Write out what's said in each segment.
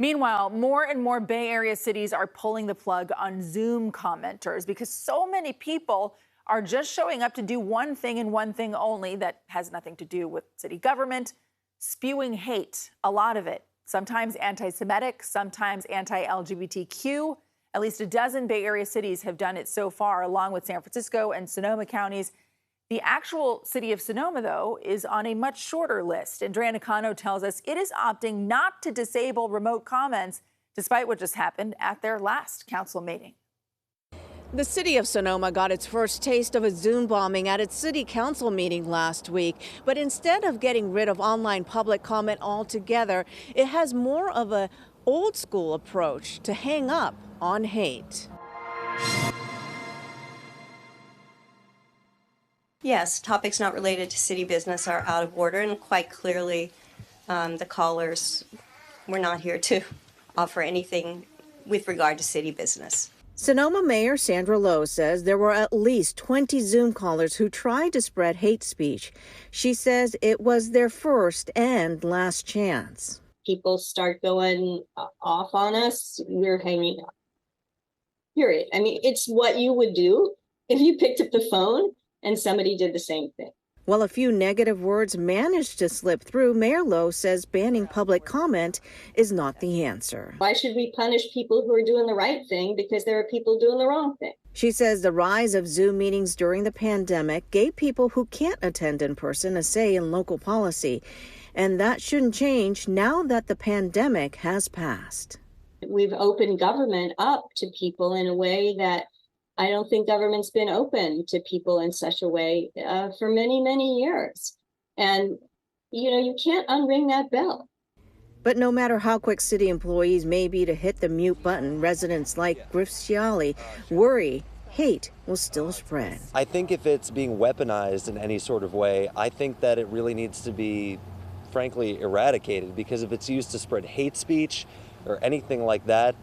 Meanwhile, more and more Bay Area cities are pulling the plug on Zoom commenters because so many people are just showing up to do one thing and one thing only that has nothing to do with city government: spewing hate, a lot of it. Sometimes anti-Semitic, sometimes anti-LGBTQ. At least a dozen Bay Area cities have done it so far, along with San Francisco and Sonoma counties. The actual city of Sonoma, though, is on a much shorter list. Andrea Nakano tells us it is opting not to disable remote comments, despite what just happened at their last council meeting. The city of Sonoma got its first taste of a Zoom bombing at its city council meeting last week. But instead of getting rid of online public comment altogether, it has more of an old school approach to hang up on hate. Yes, topics not related to city business are out of order, and quite clearly the callers were not here to offer anything with regard to city business. Sonoma Mayor Sandra Lowe says there were at least 20 Zoom callers who tried to spread hate speech. She says it was their first and last chance. People start going off on us, we're hanging up. Period. I mean, it's what you would do if you picked up the phone and somebody did the same thing. While a few negative words managed to slip through, Mayor Lowe says banning public comment is not the answer. Why should we punish people who are doing the right thing because there are people doing the wrong thing? She says the rise of Zoom meetings during the pandemic gave people who can't attend in person a say in local policy. And that shouldn't change now that the pandemic has passed. We've opened government up to people in a way that I don't think government's been open to people in such a way for many, many years. And, you can't unring that bell. But no matter how quick city employees may be to hit the mute button, residents like Griff Sciali worry hate will still spread. I think if it's being weaponized in any sort of way, I think that it really needs to be, frankly, eradicated, because if it's used to spread hate speech or anything like that,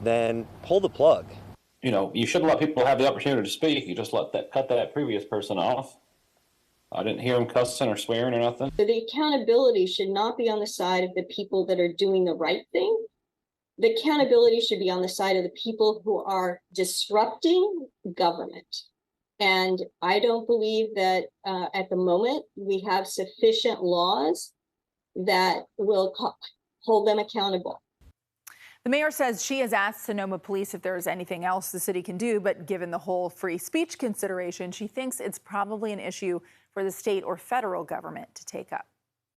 then pull the plug. You should let people have the opportunity to speak. You just cut that previous person off. I didn't hear him cussing or swearing or nothing. So the accountability should not be on the side of the people that are doing the right thing. The accountability should be on the side of the people who are disrupting government. And I don't believe that at the moment we have sufficient laws that will hold them accountable. The mayor says she has asked Sonoma police if there's anything else the city can do, but given the whole free speech consideration, she thinks it's probably an issue for the state or federal government to take up.